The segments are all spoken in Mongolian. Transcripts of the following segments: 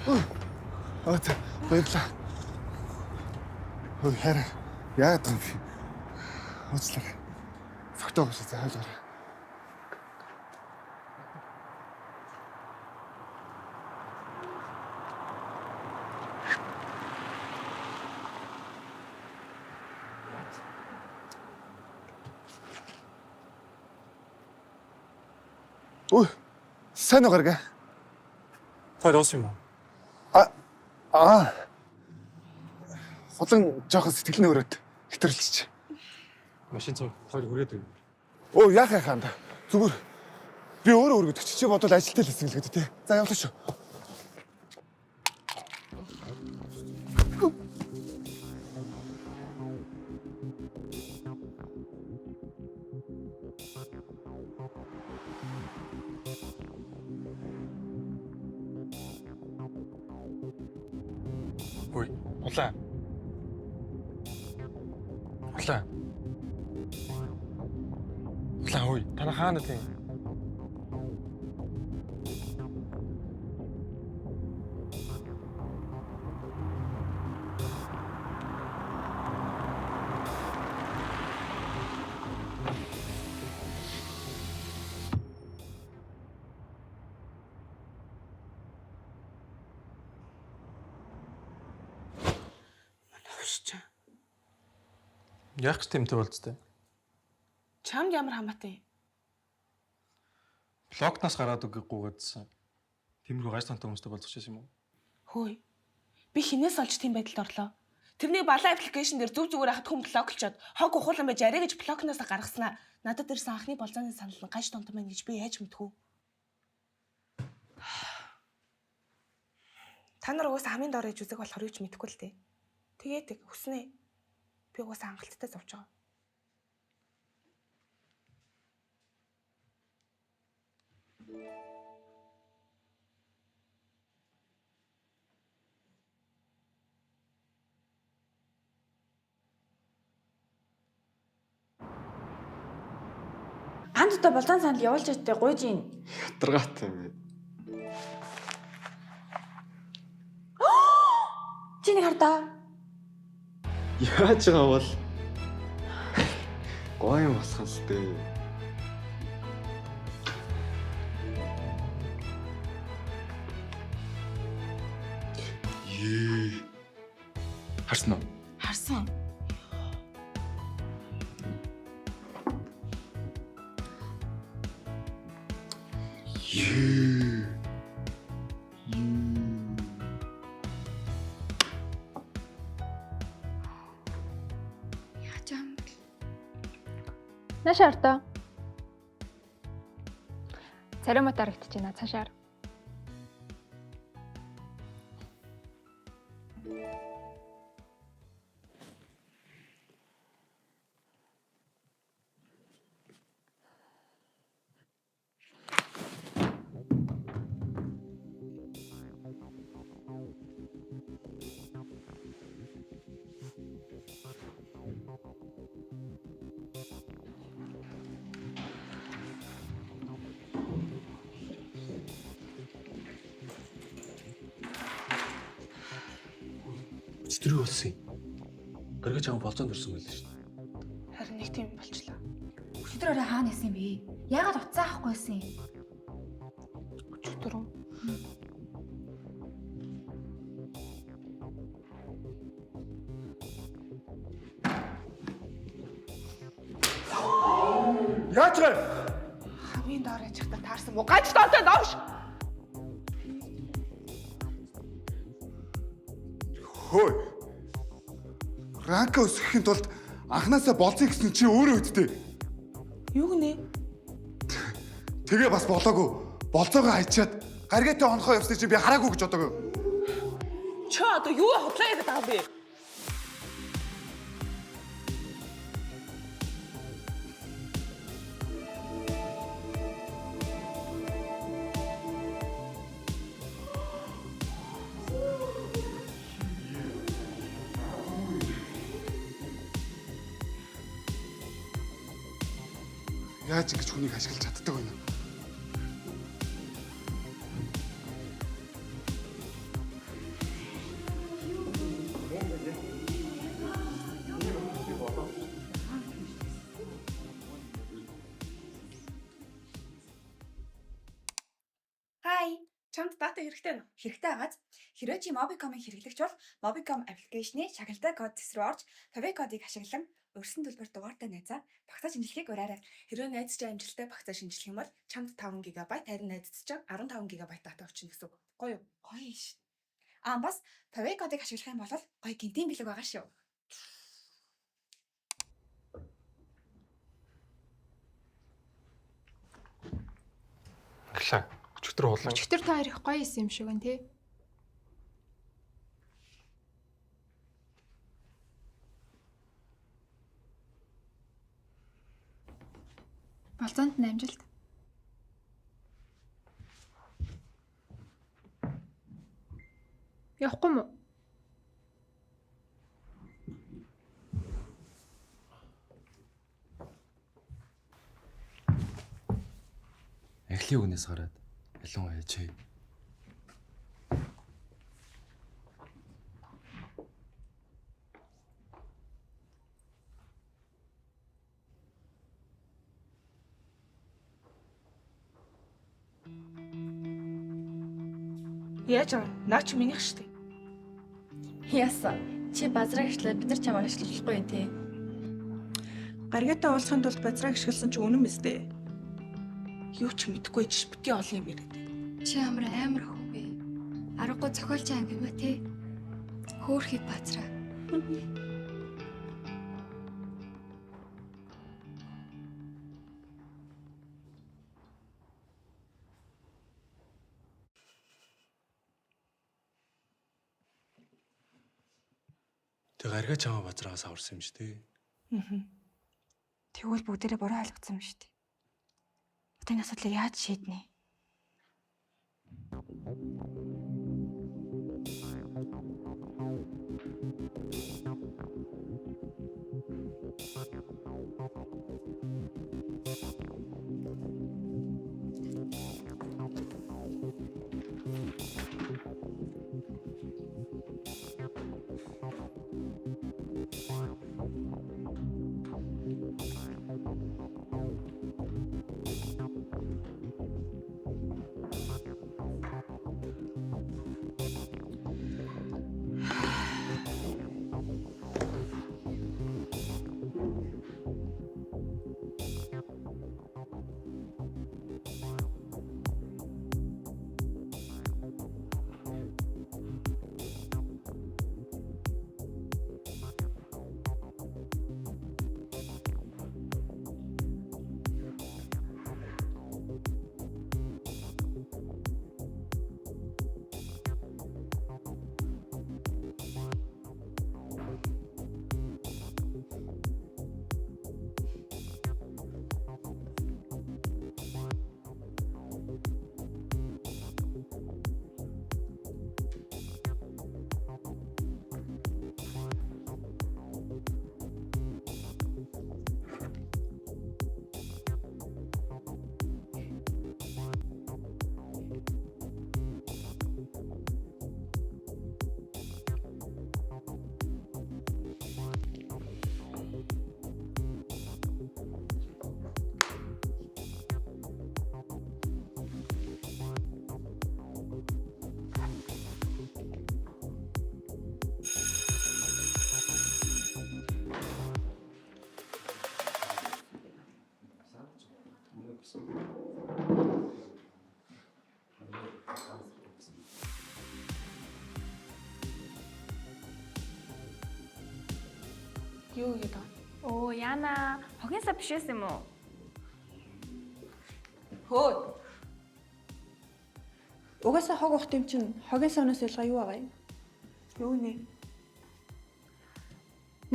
Баярлалаа. Харин яагаад юм бэ? Уучлаарай. Фотогоос зайлгаарай. Ой, сайн уу гарга? Хоёр уусан юм уу? Хулан жоохон сэтгэл нөрөөд хэтрэлчих. Машин цог хоёр хүрээд байна. Оо яах хаанда. Зүгээр. Би өөрөө өргөдөг чи бодвол ажилтаа л хэсэг л гэдэг тий. За явлаа шүү. Ой, улаан. Улаан. Улаан ой, тана хаана тийм? Яах гэж тэмтэй болцтой? Чамд ямар хамаатай? Блогнаас гараад үгийг гуйгаадсан. Тиймэрхүү гаж тонтой хүмүүстэй болцож юм уу? Хөөе. Би хинээс олж тийм байдалд орлоо. Тэрний балаа аппликейшн дээр зүг зүгээр хахад хүн блоклчоод хог ухуулан байж арай гэж блокноос гаргаснаа. Надад ирсэн анхны болзооны санал нь гаж тонтой байна гэж би яаж мэдхүү? Та нар угаасаа хамгийн доор ээж үзэг болохоор юу ч мэдэхгүй л дээ. Тэгээд өснөө. Би угаасаа хангалттай зовж байгаа. Анд одоо болзон санал явуулж идэх гуйж ийн. Ядаргаатай юм бэ. Чи нэг хардаа. Яаж байгаа бол гоё босхон л дээ. Харсан уу? Харсан. Наашаа ортоо. Царамат харагдаж байна цаашаар. Өчтөрөө болсон юм. Гаргаж аван болцоонд ирсэн байл шүү дээ. Харин нэг тийм болчлаа. Өчигдөр орой хаана исэн бэ? Яагаад уцаа авахгүйсэн? Өчигдөр үү? Яаж вэ? Хамгийн доор яжхтаа таарсан мó гаж тоотой доорш. Хөөе. Ранка өсгөхийн тулд анханасаа болцсон гэсэн чи өөрөө үдтэй. Юу гинэ? Тэгээ бас болоогүй. Болцоогоо хайчаад гаргаатай онохоо явсныг чи би хараагүй гэж бодоагүй. Чи одоо юу худлаа гэдэг байгаа бэ? Яаж ингэж хүнийг ашиглаж чаддаг вэ? Чамд дата хэрэгтэй нэ? Хэрэгтэй байгааз. Хэрвээ чи Mobicom-ыг хэрэглэгч бол Mobicom аппликейшны шагналтай код тэс рүү орж Pavey кодыг ашиглан өрсөн төлбөр дугаартай найзаа багтаа шинжилгээг ураарай. Хэрвээ найз чинь амжилттай багцаа шинжлэх юм бол чамд 5 ГБ, харин найзад чинь 15 ГБ дата авчна гэсэн үг. Гоё юу? Гоё ш. Бас Pavey кодыг ашиглах юм бол гоё гинтийн бэлэг байгаа шүү. Аглаа. Өчигдөр уулаа. Өчигдөр та хоёр их гоё исэн юм шиг байна тий. Болзоонд нь амжилт. Явахгүй мó? Эхлийн үгнээс гараад ялан аяжээ. Яаж аа? Наач минийх шүү дээ. Яасан. Чи базраа гიშлээ бид нар чамайг ашиглахгүй юм тий. Гаргаатай уулзахын тулд базраа гიშгэлсэн чи үнэн мэс дээ. Юу ч мэдэхгүй ч бити олон юм яриад. Чи амар хөвгөө. Аргагүй зохиолч аим гэвэ те. Хөөхий базраа. Тэг гаргаа чамаа базраагаас аварсан юм шүү дээ. Тэгвэл бүгдээрээ буруу ойлгоцсон юм шүү дээ. Одоо энэ асуудлыг яаж шийднэ? Юу гэдэг вэ? Оо, Яна, хогийн сав биш юм уу? Хөөд. Угаасаа хог ухт юм чинь хогийн савнаас ялгаа юу байгаа юм? Юу нэ?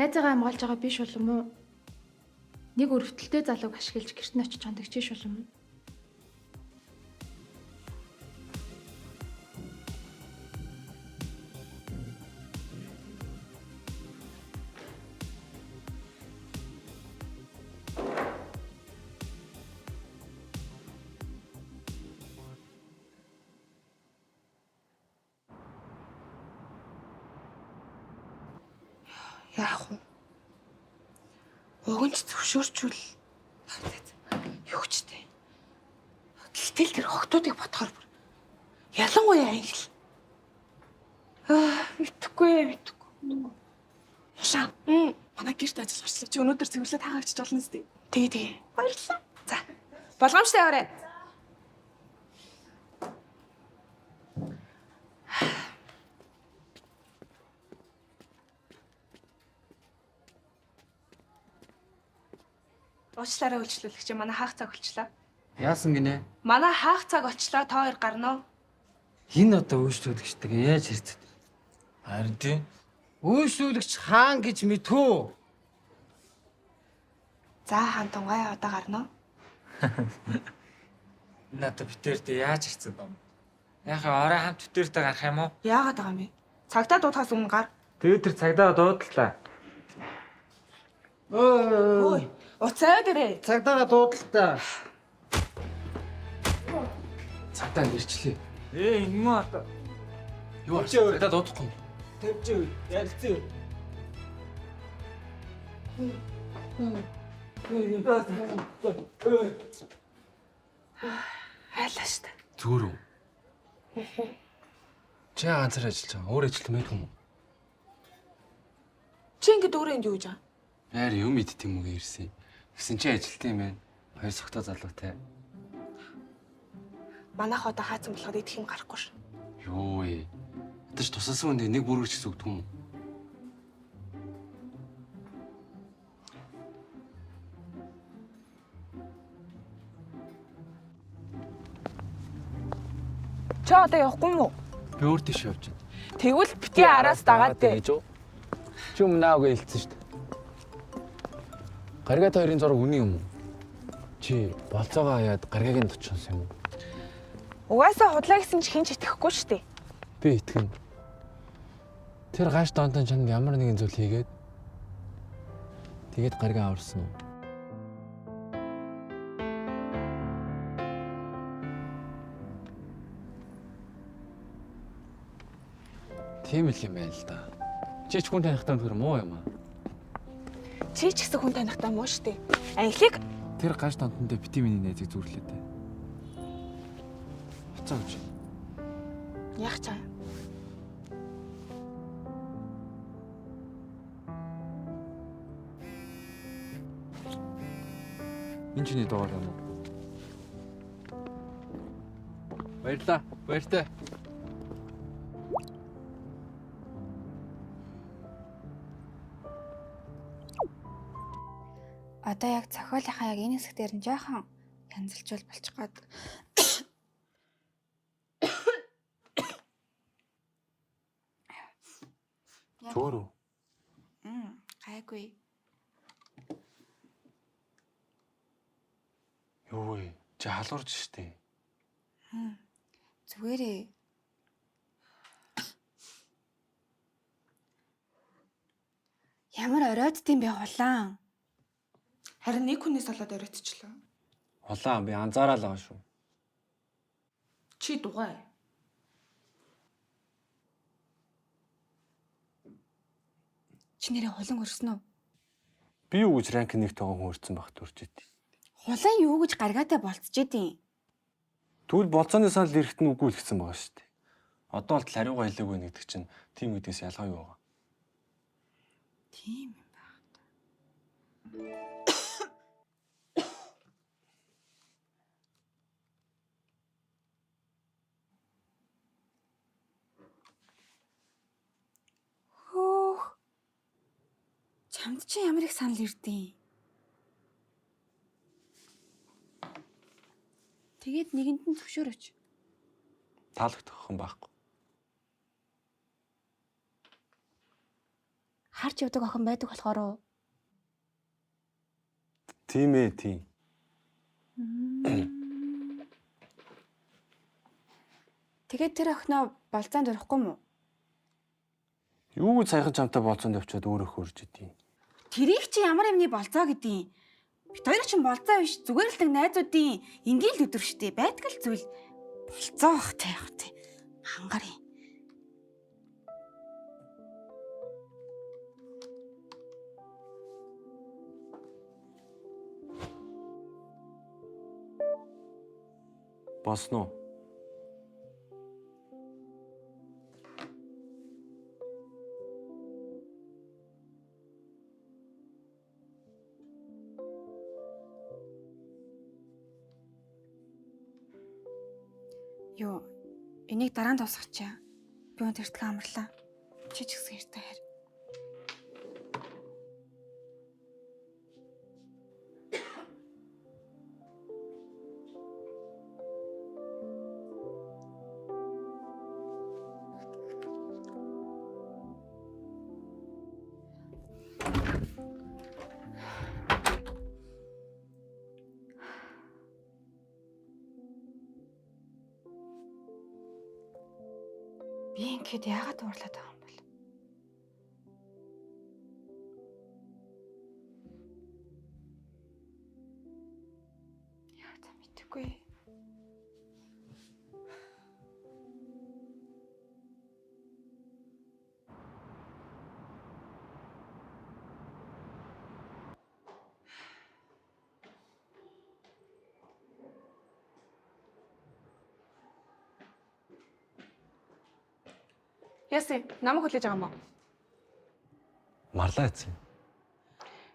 Найзаагаа хамгаалж байгаа биш болов уу? Нэг өрөвдөлтөй залууг ашиглаж гэрт нь очиж хандагчиж болов уу? Яах вэ? Уг нь ч зөвшөөрчүүл. Юу ч дээ. Гэтэл тэр охтуудыг бодохоор бүр Ялангуяа англи. Мэдхгүй. Шаа. Манай гэрт ажил гарчлаа. Чи өнөөдөр цэвэрлээд хагаа авчиж болно зү. Тэгээ. Баярлалаа. За. Болгоомжтой яваарай. Уучлаарай үйлчлүүлэгч манай хаах цаг болчлаа. Яасан гинэ? Манай хаах цаг очлоо та хоёр гарна уу? Хин одоо үйлчлүүлэгчдэг яаж хэрцэд? Харин тийм. Үйлчлүүлэгч хаан гэж мэдхүү. За хаан тунгай одоо гарна уу? Надад битэрдээ яаж хэрцэд юм? Яхаа орой хамт битэрдээ гарах юм уу? Яагаад байгаа юм бэ? Цагтаа дуутахаас өмнө гар. Тэгээд тэр цагдаа дуудалтаа. Ой, уцаа дээрээ. Цагдаа дуудалтаа. Цагдаа нэрчлээ. Энэ муу одоо. Юу арч цагдаа дуудахгүй юм. Тавьж ярилцъя. Хайлаа штэ. Зүгээр үү? Чи ганцаар ажиллаж байгаа. Өөр ажилт мэдэх юм уу? Чи ингэ дөрөв энд юу гэж байгаа? Яар юм идэх юм уу ирсэн. Гэсэн чи ажилт юм байна. Хоёр согтоо залуутай. Манайх одоо хаацсан болохоор идэх юм гарахгүй ш. Юу ээ. Ядаж тусалсан хүнд нэг бүргэж гэсэн үг юм уу? Чи одоо явахгүй юм уу? Би өөр тийш явж байна. Тэгвэл бити араас дагаад дээ. Чи өмнө аагүй хэлсэн шүү дээ. Гаргаад хоёрын зураг үний юм уу? Чи болцоогоо хаяад гаргагийн точсон юм уу? Угаасаа худлаа гэсэн чи хэн ч итгэхгүй шүү дээ. Би итгэн. Тэр гаш донтон чанд ямар нэгэн зүйл хийгээд тэгээд гаргаа аварсан уу? Тийм л юм байна л да. Чи ч хүн танихтаа тэр муу юм аа. Чи ч гэсэн хүн танихтаа муу шүү дээ. Анхлыг Тэр гаш донтонд бити миний найзыг зүрлээ дээ. Буцаа гэж. яах чаа. Энэ чиний доор юм уу? Баярлаа. Баяртай. Одоо яг зохиолынхаа яг энэ хэсэг дээр нь жоохон янзалжуул болчих гад. Зүгээр үү? Гайгүй. Юу вэ? Чи халуурч штий. Зүгээрээ. Ямар орооддсан бэ хулаан? Харин нэг хүнээс болоод оройтчлаа. Улаан би анзаараад байгаа шүү. Чи дугай. Чи нэрээ хулан өрсөн үү? Би юу гэж ранк 1-т байгаа хүн өрцөн багт өрч идэв. Хулаан юу гэж гаргаатай болцчихэд юм? Тэгвэл болцооны санал ирэхэд нь үгүй л гэсэн байгаа шүү дээ. Одоо бол хариугаа хэлээгүй нэгдэг чинь тийм үдээс ялгаа юу байгаа? Тийм юм байна. Хөөх. Чамд чи ямар их санал ирдээ? Тэгээд нэгэнд нь зөвшөөрөөч. Таалагдах хүн байхгүй. Харж явдаг охин байдаг болохоор уу? Тийм ээ, тийм. Тэгээд тэр охиноо болцоонд орохгүй мүү? Юу гэж саяхан чамтай болцоонд явчаад өөрөө хөрж идэв. Тэрийг чи ямар юмны болцоо гэдیں۔ Бид хоёр ч болцоо биш зүгээр л нэг найзуудын энгийн л өдөр штэ байдаг л зүйл болцоо бах та яг тий. Хангарыг. Босно уу? Юу, энийг дараа нь дуусгачаа. Би өнт эртгээ амарлаа. Чи ч гэсэн эртээ хайр. Би ингээд яагаад дуурлаад байгаа юм бол? Яа за мэдэхгүй. Яасан? Намайг хүлээж байгаа юм уу? Марлаа эцэг.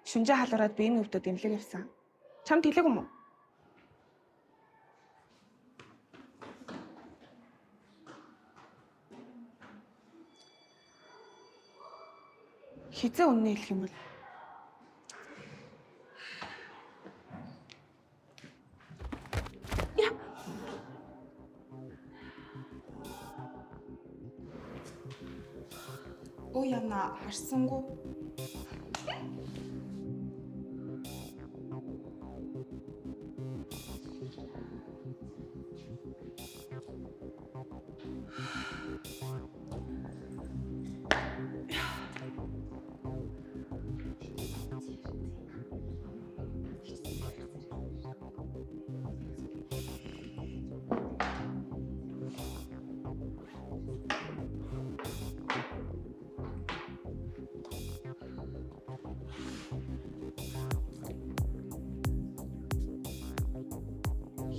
Шүнжээ халуураад би энэ өвдөд имлэг явсан. Чамд хэлээгүй юм уу? Хизээ үнэ хэлэх юм бол Оо яна харсангүй.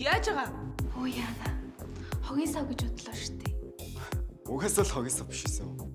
яаж байгаа? Оо яана. Хогийн сав гэж бодлоо шүү дээ. Угсаал хогисоо биш байсан.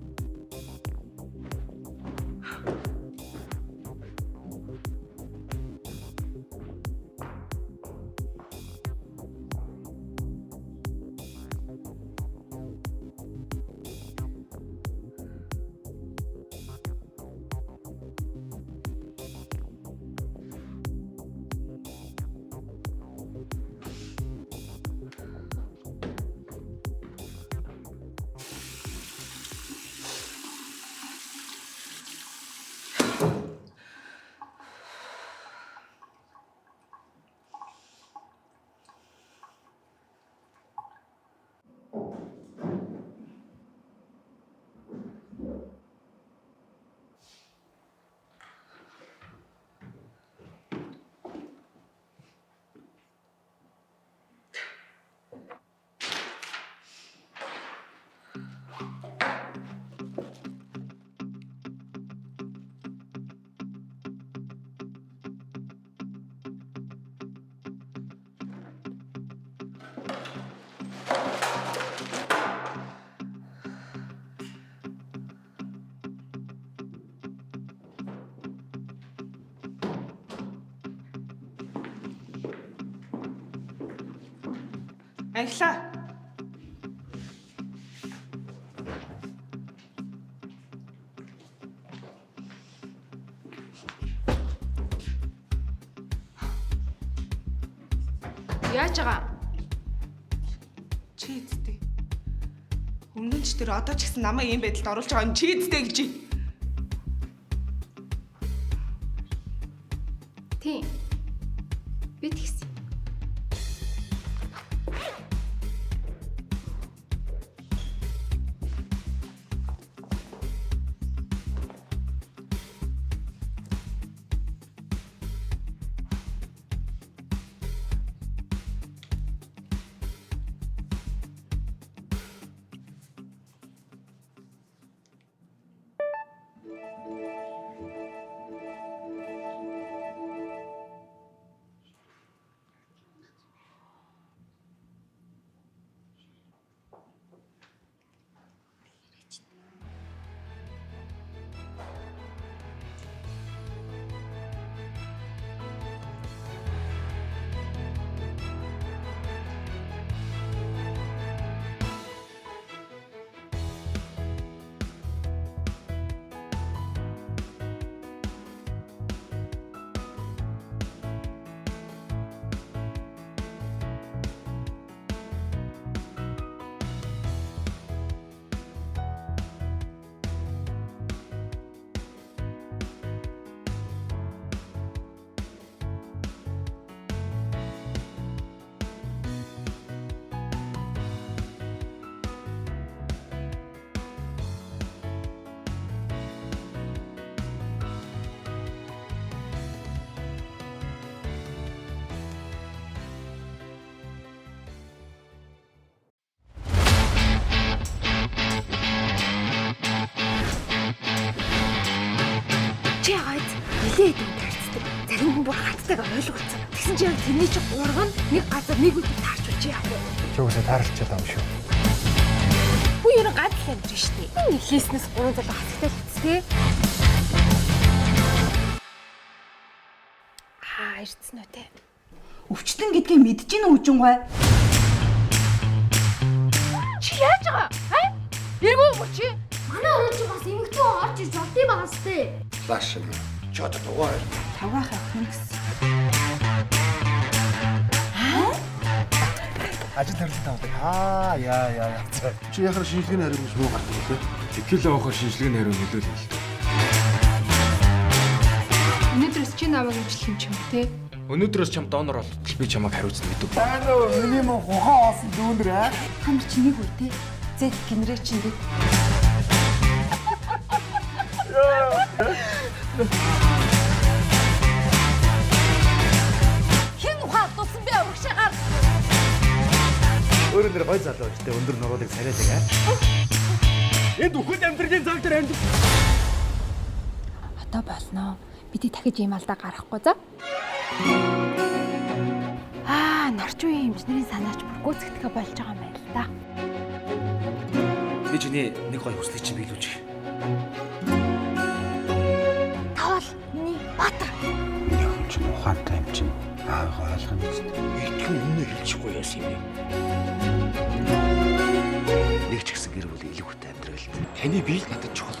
Анхлаа. Яаж байгаа? Чи эцтэй. Өмнө нь ч тэр одоо ч гэсэн намайг ийм байдалд оруулж байгаа юм чи эцтэй гэж. Тийм. Би тэгсэн. айгүй хаттайгаа ойлгуулсан. Тэгсэн чинь яг тэрний чинь гурав нь нэг газар нэг үйл таарч үчи яах вэ? Чи үсээ таарч чадаа юм шүү. Хүү ер нь гадал амжиж штэ. Энэ хийснээс гурван залуу хасагтай л хэвчээ. Ирсэн үү те. Өвчлөн гэдгийг мэдэж гин үжин гой. Чи яаж байгаа? Хай? Иргүү мө чи? Манай орон чи бас эмэгтэй орж ирж болдгий байгаас тээ. Лааш юм. Чод дугаар. Тавгаах явах гэсэн. Ажил төрөлтэй тавдаг. Яа. Чи яхаар шинжилгээний хариу муу гардаг үү? Тэгэл авахаар шинжилгээний хариу нөлөөлөл л. Өнөөдрөөс чи намайг имжлэх юм ч юм те. Өнөөдрөөс чам донор болтол би чамайг хариуцсан гэдэг. Миний мөн хухан оосон дүүнэр аа. Та нар чи нэг үе те. Зэт генерэ чи нэг. Хэн ухаан тусан бэ урагшаагаар. Өөрөө нэр гой залуу ч тэ өндөр нуруудыг царайдаг аа. Энд үхэнд амьдралын зав дээр амьд. Одоо болно. Бидний дахиж ийм алдаа гарахгүй за. Нарч үеийн эмчнэрийн санаач бүр гүйцэтгэхэ болж байгаа юм байна л да. Би чиний нэг гой хүслийг чинь биелүүлж. Тавал миний баатар. Яг ч ухаантай юм чинь аагаа ойлгох юм зү. Итгэн үнэ хэлчихгүй яасан юм. Нэг ч гэсэн гэр бүл илүү хөтэй амьдрал. Таны биел надад чухал.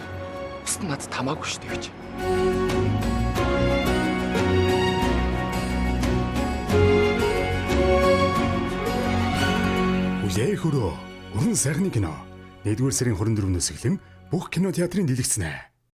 Бусд нь надад тамаагүй шүү дээ гэж. Үлээ хөрөө. Өрн сайхны кино. 1-р сарын 24-өөс эхлэн бүх кино театрын дэлгэцнэ.